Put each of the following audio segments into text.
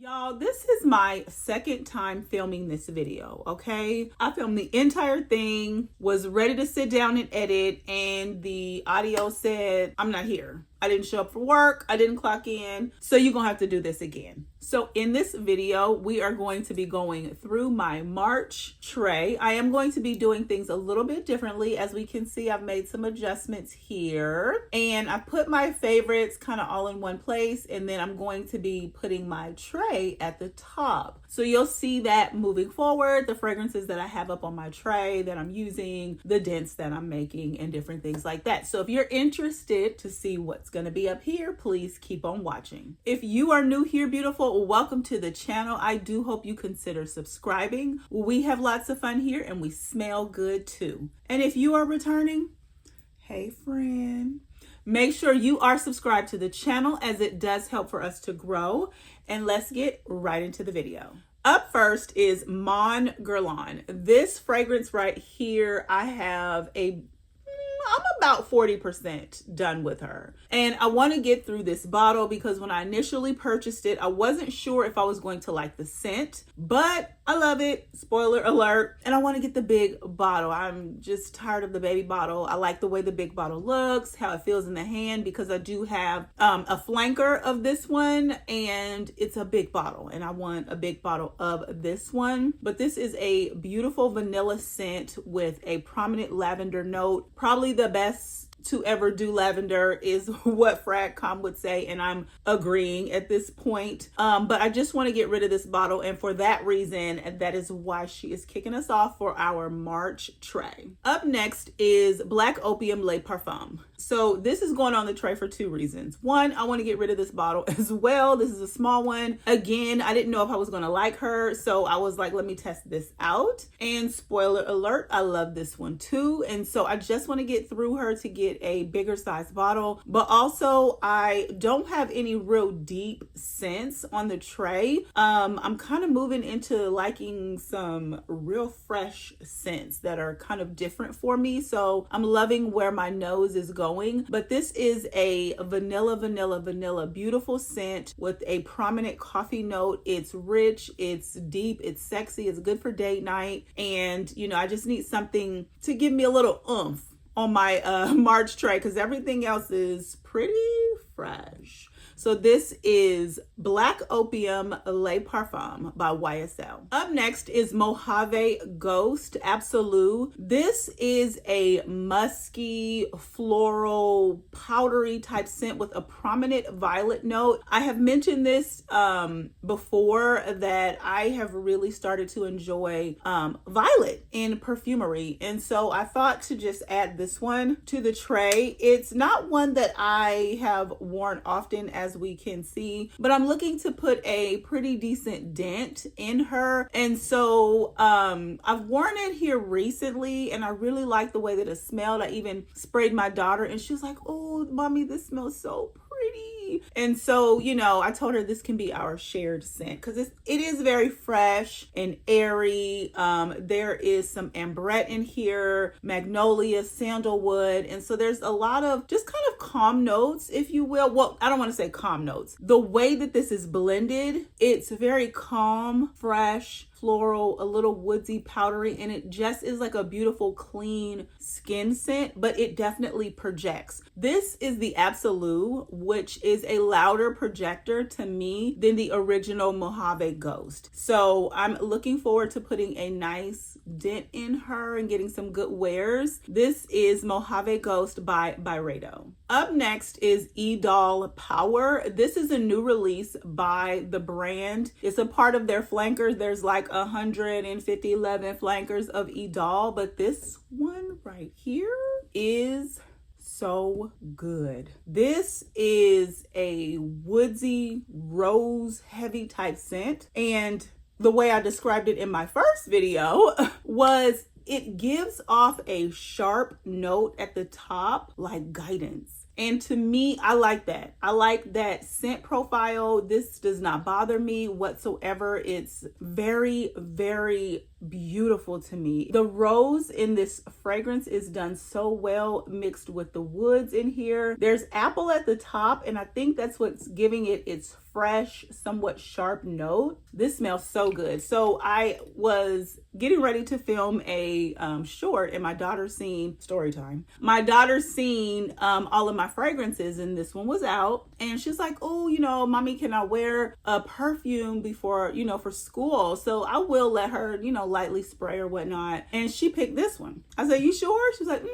Y'all, this is my second time filming this video, okay? I filmed the entire thing, was ready to sit down and edit, and the audio said, I'm not here. I didn't show up for work. I didn't clock in. So you're gonna have to do this again. So in this video, we are going to be going through my March tray. I am going to be doing things a little bit differently. As we can see, I've made some adjustments here and I put my favorites kind of all in one place. And then I'm going to be putting my tray at the top. So you'll see that moving forward, the fragrances that I have up on my tray that I'm using, the dents that I'm making and different things like that. So if you're interested to see what's going to be up here, please keep on watching. If you are new here, beautiful, welcome to the channel. I do hope you consider subscribing. We have lots of fun here and we smell good too. And if you are returning, hey friend, make sure you are subscribed to the channel as it does help for us to grow. And let's get right into the video. Up first is Mon Guerlain. This fragrance right here, I'm about 40% done with her. And I want to get through this bottle because when I initially purchased it, I wasn't sure if I was going to like the scent, but I love it. Spoiler alert. And I want to get the big bottle. I'm just tired of the baby bottle. I like the way the big bottle looks, how it feels in the hand, because I do have a flanker of this one and it's a big bottle and I want a big bottle of this one. But this is a beautiful vanilla scent with a prominent lavender note. Probably the best to ever do lavender is what Fragcom would say, and I'm agreeing at this point. But I just want to get rid of this bottle, and for that reason, that is why she is kicking us off for our March tray. Up next is Black Opium Le Parfum. So this is going on the tray for two reasons. One, I want to get rid of this bottle as well. This is a small one. Again, I didn't know if I was going to like her, so I was like, let me test this out. And spoiler alert, I love this one too. And so I just want to get through her to get a bigger size bottle, but also I don't have any real deep scents on the tray. I'm kind of moving into liking some real fresh scents that are kind of different for me. So I'm loving where my nose is going, but this is a vanilla, beautiful scent with a prominent coffee note. It's rich, it's deep, it's sexy, it's good for date night. And you know, I just need something to give me a little oomph on my March tray because everything else is pretty fresh. So this is Black Opium Le Parfum by YSL. Up next is Mojave Ghost Absolu. This is a musky, floral, powdery type scent with a prominent violet note. I have mentioned this before that I have really started to enjoy violet in perfumery. And so I thought to just add this one to the tray. It's not one that I have worn often, as we can see, but I'm looking to put a pretty decent dent in her. And so I've worn it here recently and I really like the way that it smelled. I even sprayed my daughter and she was like, oh mommy, this smells so pretty. And so, you know, I told her this can be our shared scent because it is very fresh and airy. There is some ambrette in here, magnolia, sandalwood. And so there's a lot of just kind of calm notes, if you will. Well, I don't want to say calm notes. The way that this is blended, it's very calm, fresh, floral, a little woodsy, powdery, and it just is like a beautiful, clean skin scent, but it definitely projects. This is the Absolu, which is a louder projector to me than the original Mojave Ghost. So I'm looking forward to putting a nice dent in her and getting some good wears. This is Mojave Ghost by Byredo. Up next is Idôle Power. This is a new release by the brand. It's a part of their flankers. There's like 111 flankers of Idôle, but this one right here is so good. This is a woodsy, rose heavy type scent. And the way I described it in my first video was it gives off a sharp note at the top, like guidance. And to me, I like that. I like that scent profile. This does not bother me whatsoever. It's very, very beautiful to me. The rose in this fragrance is done so well mixed with the woods in here. There's apple at the top, and I think that's what's giving it its fresh, somewhat sharp note. This smells so good. So I was getting ready to film a short, and my daughter seen story time. My daughter seen all of my fragrances, and this one was out, and she's like, oh, you know, mommy, can I wear a perfume before, you know, for school? So I will let her, you know, lightly spray or whatnot. And she picked this one. I said, you sure? She's like,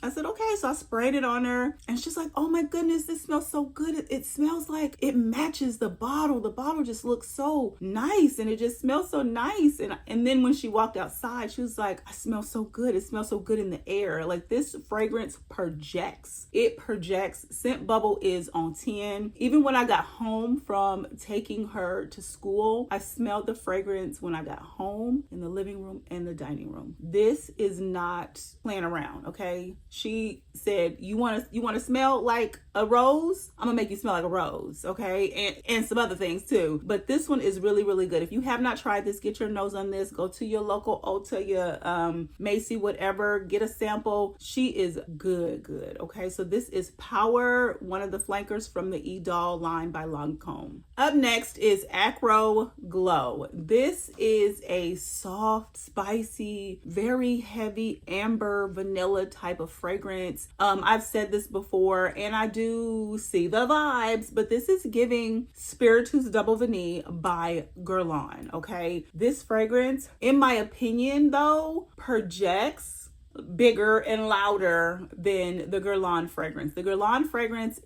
I said, okay. So I sprayed it on her, and she's like, oh my goodness, this smells so good. It smells like it matches the bottle. The bottle just looks so nice, and it just smells so nice. And then when she walked outside, she was like, I smell so good. It smells so good in the air. Like, this fragrance projects. It projects. Scent bubble is on 10. Even when I got home from taking her to school, I smelled the fragrance when I got home, in the living room and the dining room. This is not playing around, okay? She said, you want to smell like a rose? I'm gonna make you smell like a rose, okay? And some other things too. But this one is really, really good. If you have not tried this, get your nose on this. Go to your local Ulta, your Macy, whatever. Get a sample. She is good, okay? So this is Power, one of the flankers from the Idôle line by Lancôme. Up next is Akro Glow. This is a soft, spicy, very heavy amber vanilla type of fragrance. I've said this before, and I do see the vibes, but this is giving Spiritus Double Vanille by Guerlain, okay? This fragrance, in my opinion though, projects bigger and louder than the Guerlain fragrance. The Guerlain fragrance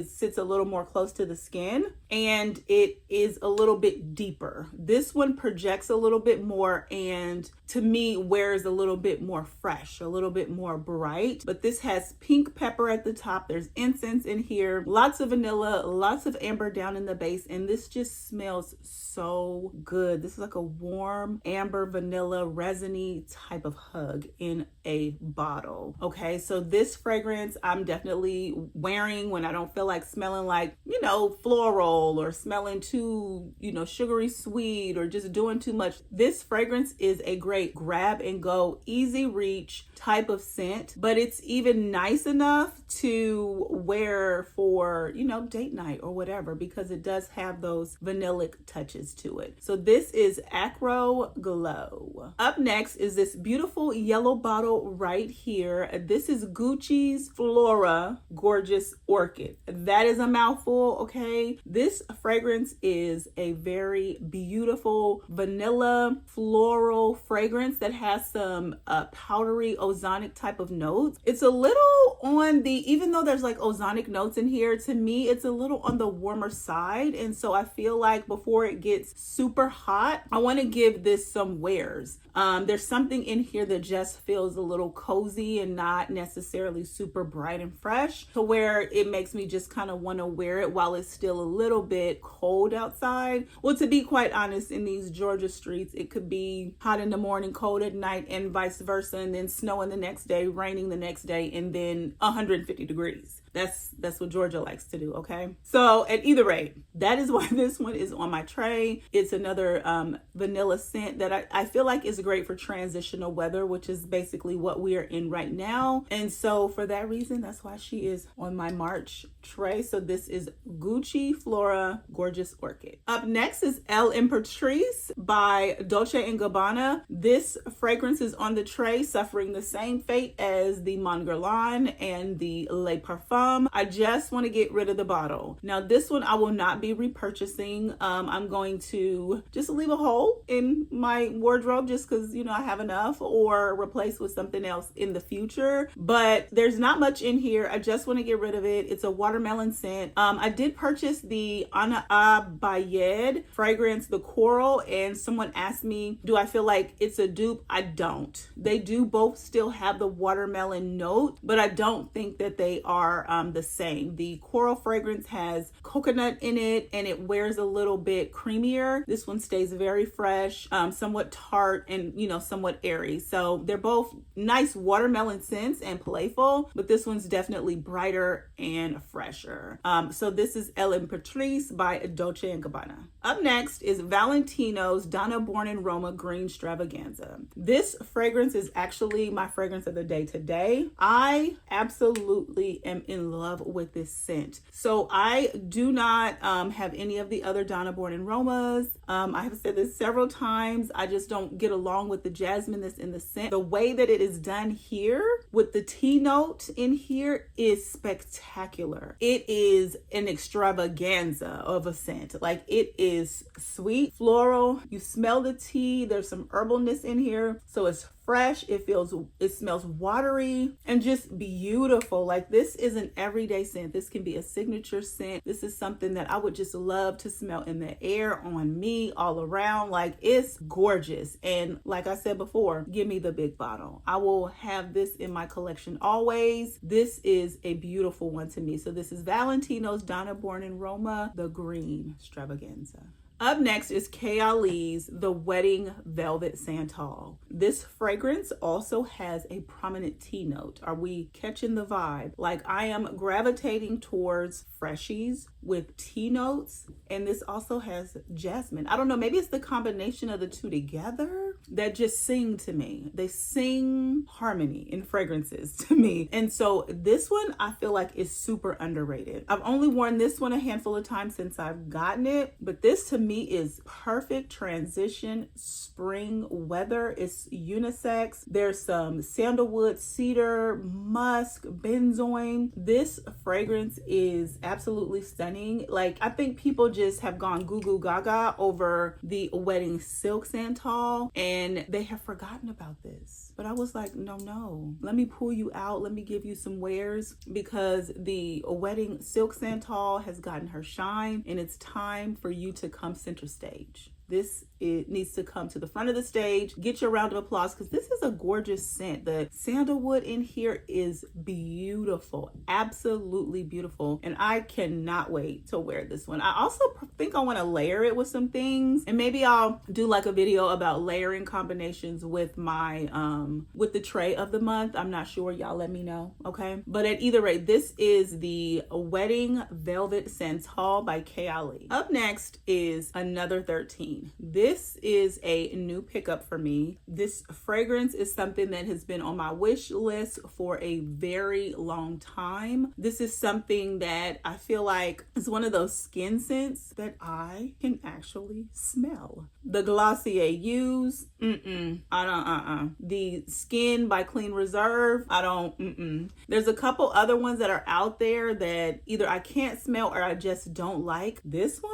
sits a little more close to the skin, and it is a little bit deeper. This one projects a little bit more, and to me wears a little bit more fresh, a little bit more bright. But this has pink pepper at the top. There's incense in here, lots of vanilla, lots of amber down in the base, and this just smells so good. This is like a warm amber vanilla resiny type of hug in a bottle. Okay, so this fragrance I'm definitely wearing when I don't feel like smelling like, you know, floral, or smelling too, you know, sugary sweet, or just doing too much. This fragrance is a great grab and go, easy reach type of scent, but it's even nice enough to wear for, you know, date night or whatever, because it does have those vanillic touches to it. So this is Akro Glow. Up next is this beautiful yellow bottle right here. This is Gucci's Flora Gorgeous Orchid. That is a mouthful, okay? This fragrance is a very beautiful vanilla floral fragrance that has some powdery ozonic type of notes. It's a little on the, even though there's like ozonic notes in here, to me it's a little on the warmer side, and so I feel like before it gets super hot, I want to give this some wears. There's something in here that just feels a little cozy and not necessarily super bright and fresh, to where it makes me just kind of want to wear it while it's still a little bit cold outside. Well, to be quite honest, in these Georgia streets, it could be hot in the morning, cold at night, and vice versa, and then snowing the next day, raining the next day, and then 150 degrees. That's what Georgia likes to do, okay? So at either rate, that is why this one is on my tray. It's another vanilla scent that I feel like is great for transitional weather, which is basically what we are in right now. And so for that reason, that's why she is on my March tray. So this is Gucci Flora Gorgeous Orchid. Up next is L'Imperatrice by Dolce & Gabbana. This fragrance is on the tray, suffering the same fate as the Mon Guerlain and the Le Parfum. I just want to get rid of the bottle. Now this one I will not be repurchasing. I'm going to just leave a hole in my wardrobe just because, you know, I have enough, or replace with something else in the future. But there's not much in here. I just want to get rid of it. It's a watermelon scent. I did purchase the Ana Bayed fragrance, the coral, and someone asked me, do I feel like it's a dupe? I don't. They do both still have the watermelon note, but I don't think that they are the same. The coral fragrance has coconut in it, and it wears a little bit creamier. This one stays very fresh, somewhat tart, and, you know, somewhat airy. So they're both nice watermelon scents and playful, but this one's definitely brighter and fresher. So this is L'Imperatrice by Dolce & Gabbana. Up next is Valentino's Donna Born in Roma Green Stravaganza. This fragrance is actually my fragrance of the day today. I absolutely am in love with this scent. So I do not have any of the other Donna Born in Romas. I have said this several times. I just don't get along with the jasmine that's in the scent. The way that it is done here with the tea note in here is spectacular. It is an extravaganza of a scent. Like, it is sweet, floral. You smell the tea. There's some herbalness in here. So it's fresh. It smells watery and just beautiful. Like, this is an everyday scent. This can be a signature scent. This is something that I would just love to smell in the air, on me, all around. Like, it's gorgeous. And like I said before, give me the big bottle. I will have this in my collection always. This is a beautiful one to me. So this is Valentino's Donna Born in Roma, the Green Stravaganza. Up next is Kayali's The Wedding Velvet Santal. This fragrance also has a prominent tea note. Are we catching the vibe? Like, I am gravitating towards freshies with tea notes, and this also has jasmine. I don't know, maybe it's the combination of the two together that just sing to me. They sing harmony in fragrances to me. And so this one I feel like is super underrated. I've only worn this one a handful of times since I've gotten it, but this to me is perfect transition spring weather. It's unisex. There's some sandalwood, cedar, musk, benzoin. This fragrance is absolutely stunning. Like, I think people just have gone goo goo gaga over the wedding silk Santal and they have forgotten about this. But I was like, no, let me pull you out. Let me give you some wares, because the wedding silk Santal has gotten her shine and it's time for you to come center stage. It needs to come to the front of the stage. Get your round of applause, because this is a gorgeous scent. The sandalwood in here is beautiful, absolutely beautiful. And I cannot wait to wear this one. I also think I want to layer it with some things, and maybe I'll do like a video about layering combinations with my, with the tray of the month. I'm not sure, y'all let me know, okay? But at either rate, this is the Wedding Velvet Santal by Kayali. Up next is Another 13. This is a new pickup for me. This fragrance is something that has been on my wish list for a very long time. This is something that I feel like is one of those skin scents that I can actually smell. The Glossier Use, The Skin by Clean Reserve, There's a couple other ones that are out there that either I can't smell or I just don't like. This one,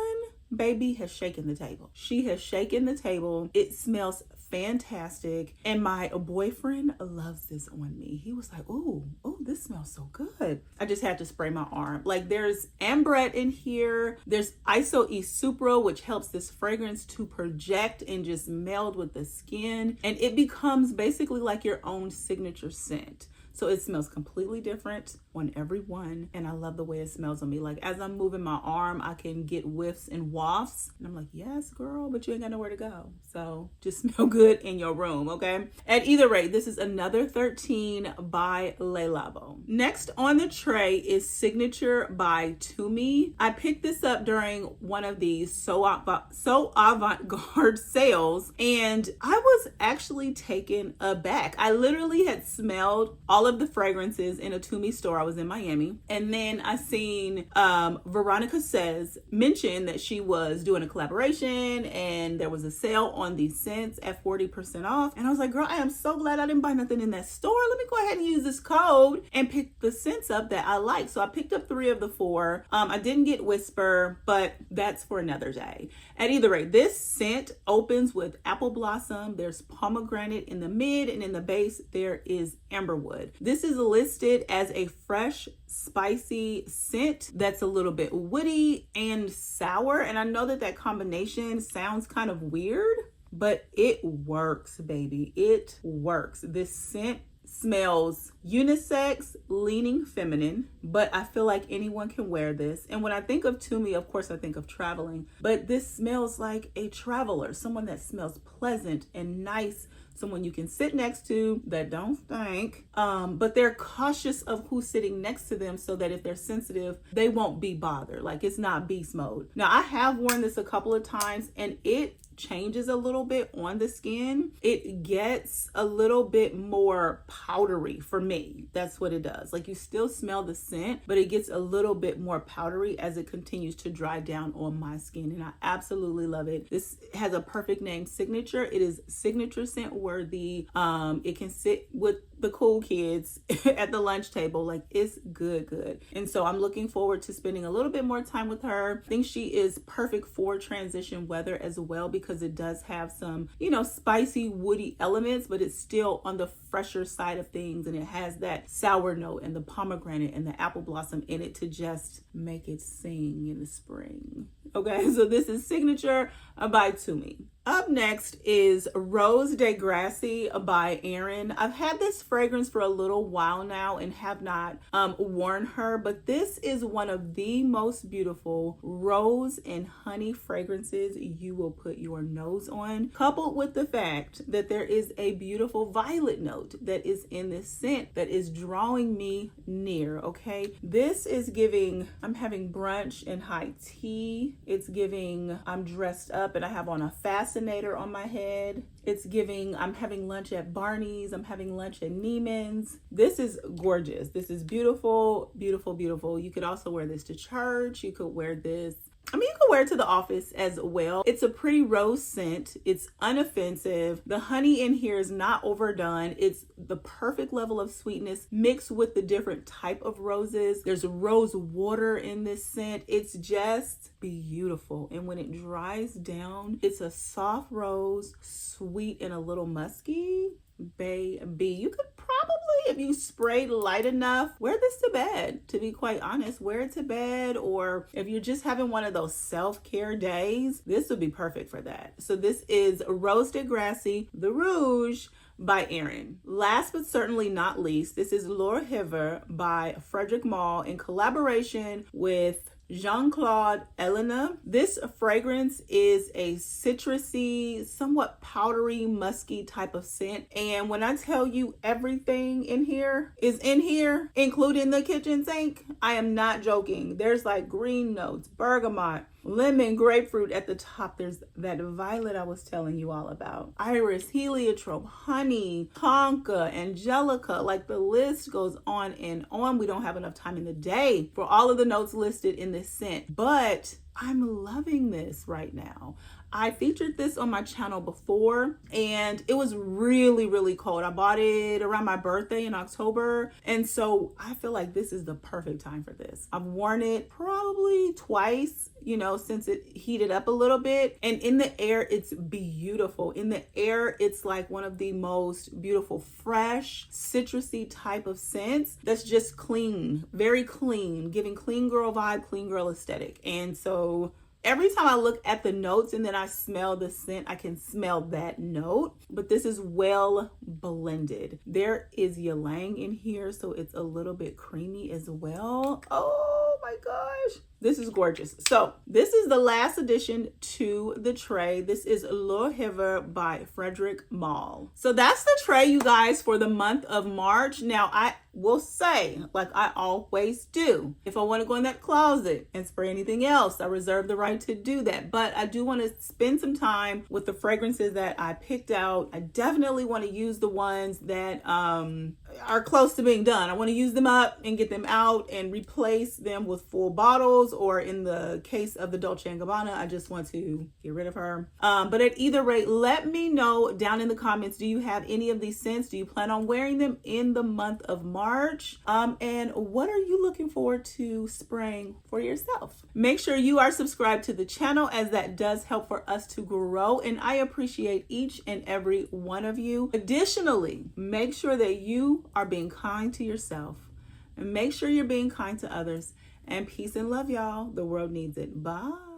baby, has shaken the table. She has shaken the table. It smells fantastic. And my boyfriend loves this on me. He was like, oh, this smells so good. I just had to spray my arm. Like, there's ambrette in here. There's iso e supro, which helps this fragrance to project and just meld with the skin. And it becomes basically like your own signature scent. So it smells completely different on every one. And I love the way it smells on me. Like, as I'm moving my arm, I can get whiffs and wafts. And I'm like, yes, girl, but you ain't got nowhere to go. So just smell good in your room, okay? At either rate, this is Another 13 by Le Labo. Next on the tray is Signature by TUMI. I picked this up during one of these So Avant-Garde sales, and I was actually taken aback. I literally had smelled all of the fragrances in a TUMI store. I was in Miami, and then I seen Veronica Says mention that she was doing a collaboration and there was a sale on these scents at 40% off, and I was like, girl, I am so glad I didn't buy nothing in that store. Let me go ahead and use this code and pick the scents up that I like. So I picked up 3 of the 4. I didn't get Whisper, but that's for another day. At either rate, this scent opens with apple blossom. There's pomegranate in the mid, and in the base there is amberwood. This is listed as a fresh, spicy scent that's a little bit woody and sour. And I know that combination sounds kind of weird, but it works, baby. It works. This scent smells unisex, leaning feminine, but I feel like anyone can wear this. And when I think of TUMI, of course I think of traveling, but this smells like a traveler, someone that smells pleasant and nice, someone you can sit next to that don't stink, but they're cautious of who's sitting next to them so that if they're sensitive, they won't be bothered. Like, it's not beast mode. Now, I have worn this a couple of times and it changes a little bit on the skin. It gets a little bit more powdery for me. That's what it does. Like, you still smell the scent, but it gets a little bit more powdery as it continues to dry down on my skin, and I absolutely love it. This has a perfect name, Signature. It is signature scent worthy. It can sit with the cool kids at the lunch table. Like, it's good. And so I'm looking forward to spending a little bit more time with her. I think she is perfect for transition weather as well, because it does have some, you know, spicy, woody elements, but it's still on the fresher side of things. And it has that sour note and the pomegranate and the apple blossom in it to just make it sing in the spring. Okay, so this is Signature by TUMI. Up next is Rose de Grasse by Aerin. I've had this fragrance for a little while now and have not worn her, but this is one of the most beautiful rose and honey fragrances you will put your nose on, coupled with the fact that there is a beautiful violet note that is in this scent that is drawing me near. Okay, this is giving, I'm having brunch and high tea. It's giving, I'm dressed up and I have on a fascinator on my head. It's giving, I'm having lunch at Barney's. I'm having lunch at Neiman's. This is gorgeous. This is beautiful. You could also wear this to church. You could wear this, I mean, you can wear it to the office as well. It's a pretty rose scent. It's unoffensive. The honey in here is not overdone. It's the perfect level of sweetness mixed with the different type of roses. There's rose water in this scent. It's just beautiful. And when it dries down, it's a soft rose, sweet and a little musky. Baby, you could probably, if you sprayed light enough, wear this to bed. To be quite honest, wear it to bed, or if you're just having one of those self-care days, this would be perfect for that. So this is Rose de Grasse, the Rouge by Aerin. Last but certainly not least, this is L'Eau by Frederic Malle in collaboration with Jean-Claude Ellena. This fragrance is a citrusy, somewhat powdery, musky type of scent. And when I tell you everything in here is in here, including the kitchen sink, I am not joking. There's like green notes, bergamot, lemon, grapefruit at the top. There's that violet I was telling you all about. Iris, heliotrope, honey, tonka, angelica. Like, the list goes on and on. We don't have enough time in the day for all of the notes listed in this scent, but I'm loving this right now. I featured this on my channel before and it was really cold. I bought it around my birthday in October. And so I feel like this is the perfect time for this. I've worn it probably twice, you know, since it heated up a little bit. And in the air, it's beautiful. In the air, it's like one of the most beautiful, fresh, citrusy type of scents that's just clean, very clean, giving clean girl vibe, clean girl aesthetic. And so every time I look at the notes and then I smell the scent, I can smell that note, but this is well blended. There is ylang in here, so it's a little bit creamy as well. Oh my gosh. This is gorgeous. So this is the last addition to the tray. This is L'Eau by Frederic Malle. So that's the tray, you guys, for the month of March. Now, I will say, like I always do, if I want to go in that closet and spray anything else, I reserve the right to do that. But I do want to spend some time with the fragrances that I picked out. I definitely want to use the ones that are close to being done. I want to use them up and get them out and replace them with full bottles, or in the case of the Dolce & Gabbana, I just want to get rid of her. But at either rate, let me know down in the comments, do you have any of these scents? Do you plan on wearing them in the month of March? And what are you looking forward to spraying for yourself? Make sure you are subscribed to the channel, as that does help for us to grow, and I appreciate each and every one of you. Additionally, make sure that you are being kind to yourself, and make sure you're being kind to others. And peace and love, y'all. The world needs it. Bye.